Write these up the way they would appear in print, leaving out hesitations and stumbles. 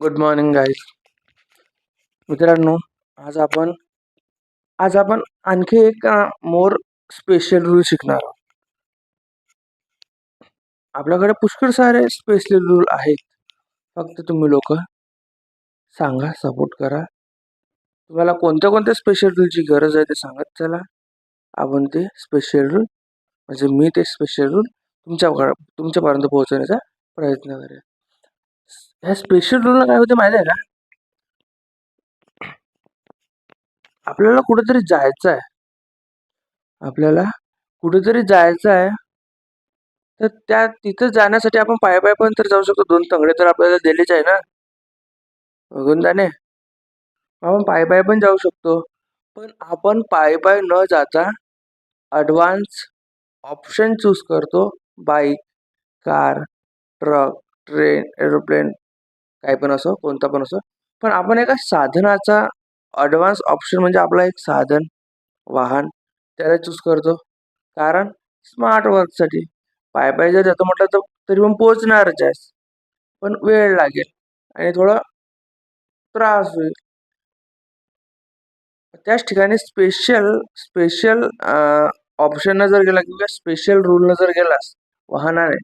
Good morning guys. मित्रांनो, आज आपण आज आपण आणखी एक मोर स्पेशल रूल शिकणार आहोत. आपल्याकडे पुष्कळ सारे स्पेशल रूल आहेत. फक्त तुम्ही लोक सांगा, सपोर्ट करा. तुम्हाला कोणत्या कोणत्या स्पेशल रूलची गरज आहे ते सांगत चला. आपण ते स्पेशल रूल म्हणजे मी ते स्पेशल रूल तुमच्यापर्यंत पोहोचवण्याचा प्रयत्न करेन. ह्या स्पेशल रूलला काय होते माहिती आहे का? आपल्याला कुठेतरी जायचं आहे. तर त्या तिथं जाण्यासाठी आपण पायी पण तर जाऊ शकतो. 2 तंगडे तर आपल्याला दिलेच आहे ना गुंदाने. आपण पायी पण जाऊ शकतो. पण आपण पायी न जाता ॲडव्हान्स ऑप्शन चूज करतो. Bike, car, truck, train, aeroplane, काही पण असो, कोणता पण असो. पण आपण एका साधनाचा ॲडव्हान्स ऑप्शन म्हणजे आपला एक साधन, वाहन त्याला चूज करतो. कारण स्मार्ट वर्कसाठी. पायी जर जातो म्हटलं तर तरी पण पोहोचणारच आहेस, पण वेळ लागेल आणि थोडा त्रास होईल. त्याच ठिकाणी स्पेशल स्पेशल ऑप्शननं जर गेला किंवा स्पेशल रूलनं जर गेलास वाहनाने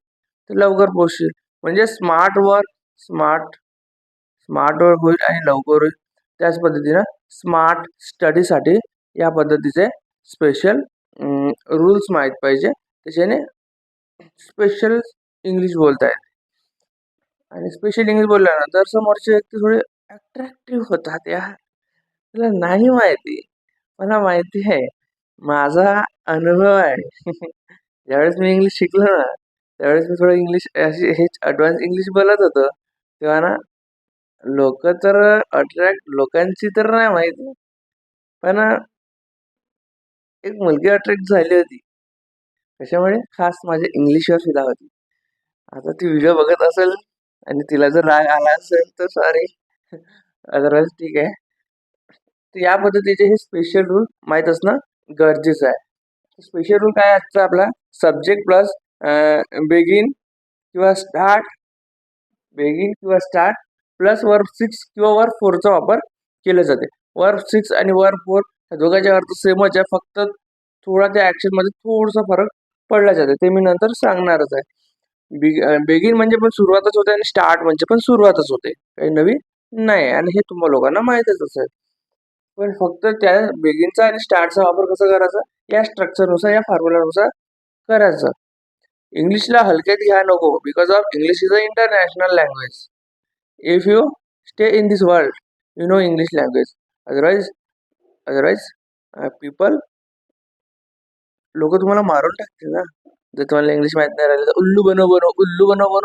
तर लवकर पोहोचशील. म्हणजे स्मार्ट स्मार्ट वर्क होईल आणि लवकर होईल. त्याच पद्धतीनं स्मार्ट स्टडीसाठी या पद्धतीचे स्पेशल रूल्स माहीत पाहिजे. त्याच्याने स्पेशल इंग्लिश बोलता येते. आणि स्पेशल इंग्लिश बोलल्यानंतर समोरचे व्यक्ती थोडे अट्रॅक्टिव्ह होतात. तुला नाही माहिती, मला माहिती आहे. माझा अनुभव आहे. ज्यावेळेस मी इंग्लिश शिकलो ना, त्यावेळेस मी थोडं इंग्लिश अशी हेच ॲडव्हान्स इंग्लिश बोलत होतो. तेव्हा ना लोकांची तर नाही माहिती, पण एक मुलगी अट्रॅक्ट झाली होती. कशामुळे? खास माझ्या इंग्लिशवर फिदा होती. आता ती व्हिडिओ बघत असेल आणि तिला जर राग आला असेल तर सॉरी. अदरवाईज ठीक आहे. तर या पद्धतीचे हे स्पेशल रूल माहीत असणं गरजेचं आहे. स्पेशल रूल काय असतं आपला? सब्जेक्ट प्लस बेगिन किंवा स्टार्ट प्लस वर्ब 6 किंवा वर्ब 4चा वापर केला जाते. वर्ब 6 आणि वर्ब 4 या दोघांचे अर्थ सेमच आहे. फक्त थोडा त्या ॲक्शनमध्ये थोडासा फरक पडला जाते. ते मी नंतर सांगणारच आहे. बेगिन म्हणजे पण सुरुवातच होते आणि स्टार्ट म्हणजे पण सुरुवातच होते. काही नवीन नाही आणि हे तुम्हा लोकांना माहीतच असेल. पण फक्त त्या बेगिनचा आणि स्टार्टचा वापर कसा करायचा? या स्ट्रक्चरनुसार, या फॉर्म्युलानुसार करायचा. इंग्लिशला हलक्यात घ्या नको. Because of English is a international language. If you stay in this world, you know English language. Otherwise people लोक तुम्हाला मारून टाकतील ना. जर तुम्हाला इंग्लिश माहित नाही राहिलं तर उल्लू बनव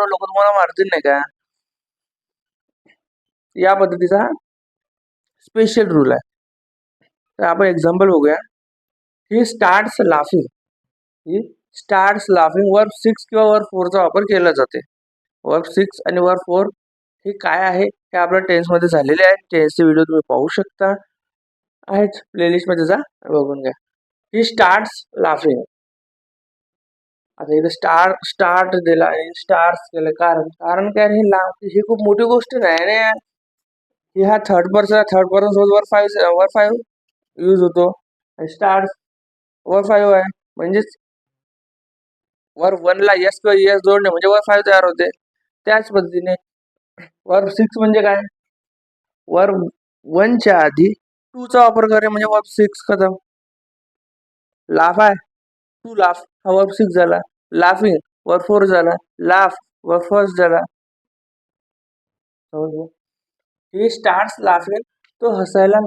लोक तुम्हाला मारतील नाही का? या पद्धतीचा स्पेशल रूल आहे. तर आपण एक्झाम्पल बघूया. ही स्टार्ट्स लाफिंग वर्ब 6 किंवा वर्ब 4चा वापर केला जाते. वर्ब 6 आणि वर्ब 4 हे काय आहे हे आपल्या टेन्समध्ये झालेले आहे. टेन्सचे व्हिडिओ तुम्ही पाहू शकता आहेत प्लेलिस्टमध्ये, जा बघून घ्या. He starts laughing. आता इथे स्टार्ट दिला आणि स्टार्स केलं. कारण काय? ही खूप मोठी गोष्ट नाही ना यार. ही हा थर्ड पर्सन सोबत वर 5 यूज होतो आणि स्टार्स वर 5 आहे. म्हणजेच वर 1 ला यस किंवा यस जोडणे म्हणजे वर 5 तयार होते. त्याच पद्धतीने वर्ब 6 म्हणजे काय? वर्ब 1 च्या आधी 2 चा वापर करे म्हणजे वर्ब 6 खतम. लाफ आहे, टू लाफ हा वर्ब 6 झाला. लाफिंग वर्ब 4 झाला. लाफ वर्ब 1 झाला. ही स्टार्ट्स लाफिंग, तो हसायला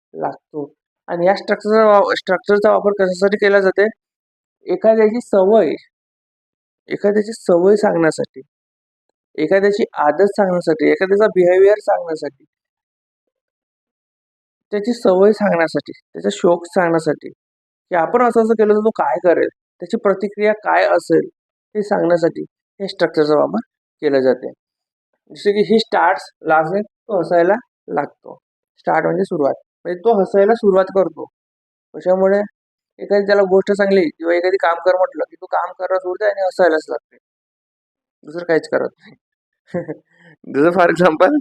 लागतो. आणि या स्ट्रक्चरचा वापर कशासाठी केला जाते? एखाद्याची सवय सांगण्यासाठी, एखाद्याची आदत सांगण्यासाठी, एखाद्याचा बिहेवियर सांगण्यासाठी, त्याची सवय सांगण्यासाठी, त्याचा शौक सांगण्यासाठी, की आपण असं केलं तर तो काय करेल, त्याची प्रतिक्रिया काय असेल हे सांगण्यासाठी हे स्ट्रक्चरचा वापर केला जाते. जसे की ही स्टार्ट्स लाफिंग, तो हसायला लागतो. स्टार्ट म्हणजे सुरुवात, म्हणजे तो हसायला सुरुवात करतो. कशामुळे? एखादी त्याला गोष्ट सांगली किंवा एखादी काम कर म्हटलं की तो काम करत सोडते आणि हसायलाच लागते. दुसरं काहीच करत नाही. जसं फॉर एक्झाम्पल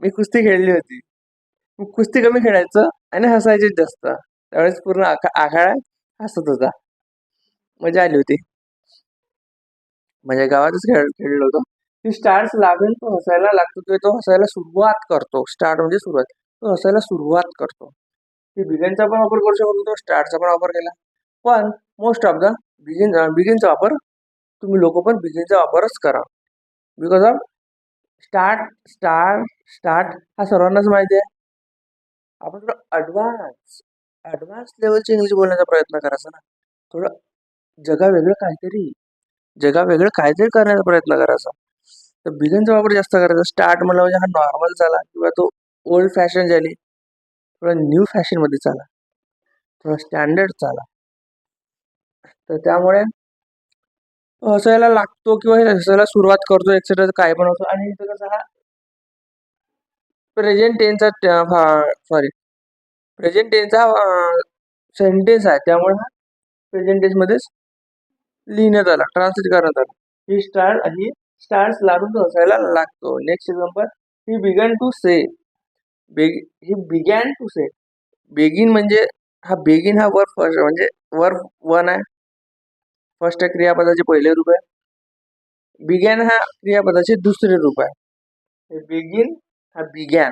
मी कुस्ती खेळली होती. मी कुस्ती कमी खेळायचं आणि हसायचे जास्त. त्यावेळेस पूर्ण आखाडा हसत होता. मजा आली होती. म्हणजे गावातच खेळलो होतो. की स्टार्स लागून तो हसायला लागतो किंवा तो हसायला सुरुवात करतो. स्टार्ट म्हणजे सुरुवात. तो हसायला सुरुवात करतो. की बिगिनचा पण वापर करू शकतो, तो स्टार्टचा पण वापर केला. पण मोस्ट ऑफ द बिगिनचा वापर तुम्ही लोक पण बिगिनचा वापरच करा. Because of start start start हा सर्वांनाच माहिती आहे. आपण थोडं ऍडव्हान्स लेवलची इंग्लिश बोलण्याचा प्रयत्न करायचा ना. थोडं जगा वेगळं काहीतरी करण्याचा प्रयत्न करायचा. तर बिगिनचा वापर जास्त करायचा. स्टार्ट म्हणलं म्हणजे हा नॉर्मल झाला किंवा तो ओल्ड फॅशन झाली. थोडं न्यू फॅशन मध्ये चाला, थोडं स्टँडर्ड चाला. तर त्यामुळे हसायला लागतो किंवा हसायला सुरुवात करतो एक्सेट्रा काय पण होतो. आणि इथं कसं हा प्रेझेंट टेन्सचा सॉरी प्रेझेंट टेन्सचा सेंटेन्स आहे, त्यामुळे हा प्रेझेंट टेन्स मध्येच लिहिण्यात आला, ट्रान्सलेट करण्यात आला. ही स्टार्स लागून तो हसायला लागतो. Next example, he began to say. He began to say. Begin म्हणजे बेगिन हा वर्ब फर्स्ट म्हणजे वर्ब वन आहे. फर्स्ट क्रियापदाचे पहिले रूप आहे. बिगॅन हा क्रियापदाचे दुसरे रूप आहे. बिगिन हा बिगॅन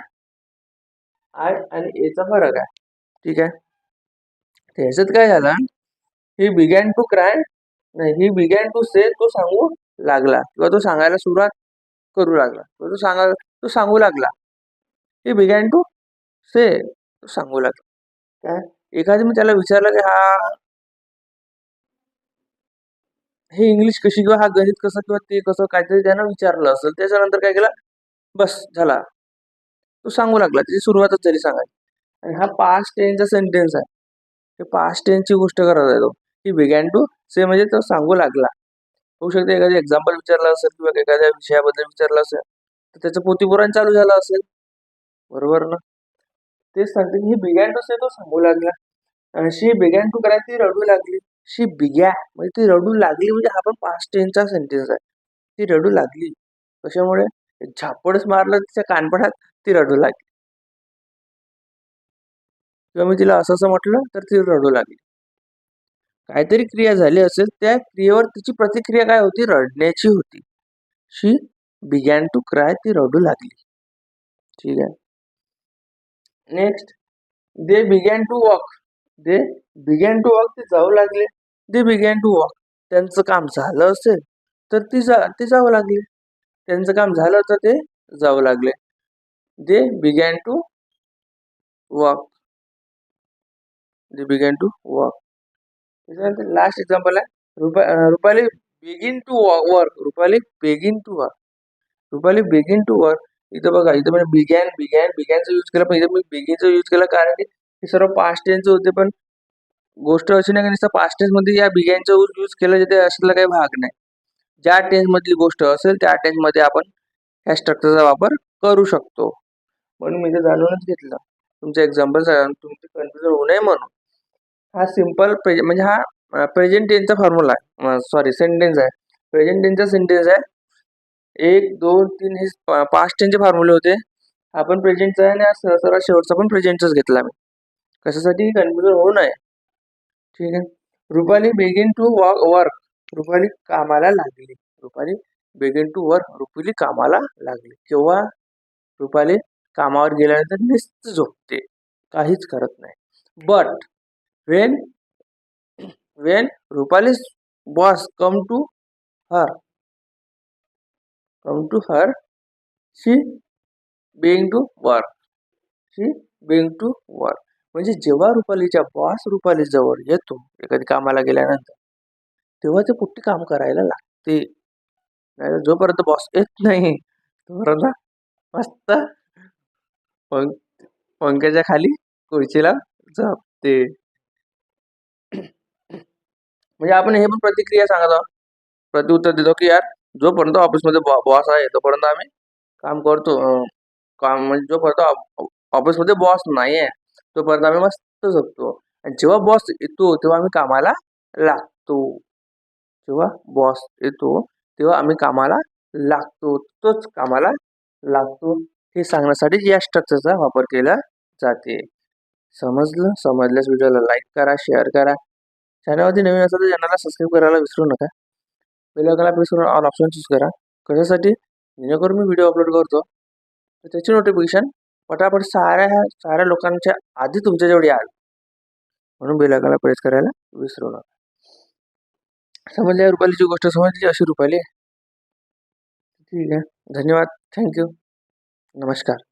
आणि याचा फरक आहे. ठीक आहे. त्याच्यात काय झालं, ही बिगॅन टू क्राय नाही, ही बिगॅन टू से. तो सांगू लागला किंवा तो सांगायला सुरुवात करू लागला किंवा तो सांगू लागला. ही बिगॅन टू से. तो सांगू लागला. काय एखादी मी त्याला विचारलं की हे इंग्लिश कशी किंवा हा गणित कसं किंवा ते कसं काहीतरी त्यानं विचारलं असेल, त्याच्यानंतर काय केलं, बस झाला, तो सांगू लागला. त्याची सुरुवातच झाली सांगायची. आणि हा पास्ट टेन्सचा सेंटेन्स आहे. हे पास्ट टेन्सची गोष्ट करत आहे तो. ही बिगॅन टू से म्हणजे तो सांगू लागला. होऊ शकते एखादी एक्झाम्पल विचारलं असेल किंवा एखाद्या विषयाबद्दल विचारलं असेल, तर त्याचं पोतीपुराण चालू झालं असेल. बरोबर ना. तेच सांगते की ही बिगॅन टू से, तो सांगू लागला. आणि शी बिगॅन टू करायला ती रडू लागली. शी बिगॅन म्हणजे ती रडू लागली, म्हणजे हा पण पास्ट टेन्सचा सेंटेन्स आहे. ती रडू लागली. कशामुळे झापडच मारलं तिच्या कानपडात, ती रडू लागली. किंवा मी तिला असं म्हटलं तर ती रडू लागली. काहीतरी क्रिया झाली असेल, त्या क्रियेवर तिची प्रतिक्रिया काय होती, रडण्याची होती. शी बिगॅन टू क्राय, ती रडू लागली. ठीक आहे. Next, they began to walk. ते जाऊ लागले. They began to walk. त्यांचं काम झालं असेल तर ते जाऊ लागले. त्यांचं काम झालं तर ते जाऊ लागले. They began to walk. They began to walk. त्याच्यानंतर लास्ट एक्झाम्पल आहे, Rupali begin to work. Rupali begin to work. इथं बघा, इथं म्हणजे बिगॅनचा यूज केला, पण इथं मी बिगिनचा यूज केला, कारण की हे सर्व पास्ट टेन्स होते. पण गोष्ट अशी नाही की पास्ट टेन्स मध्ये या बिगॅनचा यूज केला जाते असला काही भाग नाही. ज्या टेन्स मधली गोष्ट असेल त्या टेन्स मध्ये आपण ह्या स्ट्रक्चरचा वापर करू शकतो. म्हणून मी ते जाणूनच घेतलं, तुमचे एक्झाम्पल तुमचे कन्फ्युजन होऊ नये म्हणून. हा सिम्पल म्हणजे हा प्रेझेंट टेन्सचा फॉर्म्युला आहे, सॉरी सेंटेन्स आहे. प्रेझेंट टेन्सचा सेंटेन्स आहे. 1 2 3 हे पास्ट टेन्सचे फॉर्म्युले होते. आपण प्रेझेंटचा आहे आणि सर्वात शेवटचा पण प्रेझेंटचाच घेतला मी, कशासाठी, कन्फ्युजन होऊ नये. ठीक आहे. Rupali begin to work. Rupali कामाला लागली. Rupali begin to work. Rupali कामाला लागली. केव्हा? रुपाली कामावर गेल्यानंतर नुसतं झोपते, काहीच करत नाही. But when Rupali's boss come to her, she being to work. म्हणजे जेव्हा रुपालीच्या बॉस रुपाली जवळ येतो एखादी कामाला गेल्यानंतर, तेव्हा ते पुट्टी काम करायला लागते. नाही जोपर्यंत बॉस येत नाही तोपर्यंत मस्त पंख्याच्या खाली खुर्चीला झोपते. म्हणजे आपण हे पण प्रतिक्रिया सांगत आहोत, प्रत्युत्तर देतो की यार, जोपर्यंत ऑफिसमध्ये बॉस आहे तोपर्यंत आम्ही काम करतो. काम म्हणजे जोपर्यंत ऑफिसमध्ये बॉस नाही आहे तोपर्यंत आम्ही मस्त झोपतो. आणि जेव्हा बॉस येतो तेव्हा आम्ही कामाला लागतो. जेव्हा बॉस येतो तेव्हा आम्ही कामाला लागतो तोच कामाला लागतो हे सांगण्यासाठी या स्ट्रक्चरचा वापर केला जाते. समजल्यास व्हिडिओला लाईक करा, शेअर करा. चॅनलवरती नवीन असेल तर चॅनलला सबस्क्राईब करायला विसरू नका. बेल आयकॉनला प्रेस करून ऑल ऑप्शन चूज करा. कशासाठी? जेणेकरून मी व्हिडिओ अपलोड करतो तर त्याची नोटिफिकेशन पटापट साऱ्या लोकांच्या आधी तुमच्याजवळ येईल. म्हणून बेल आयकॉनला प्रेस करायला विसरू नका. समजली रुपालीची गोष्ट? समजली अशी रुपाली? ठीक आहे. धन्यवाद. थँक्यू. नमस्कार.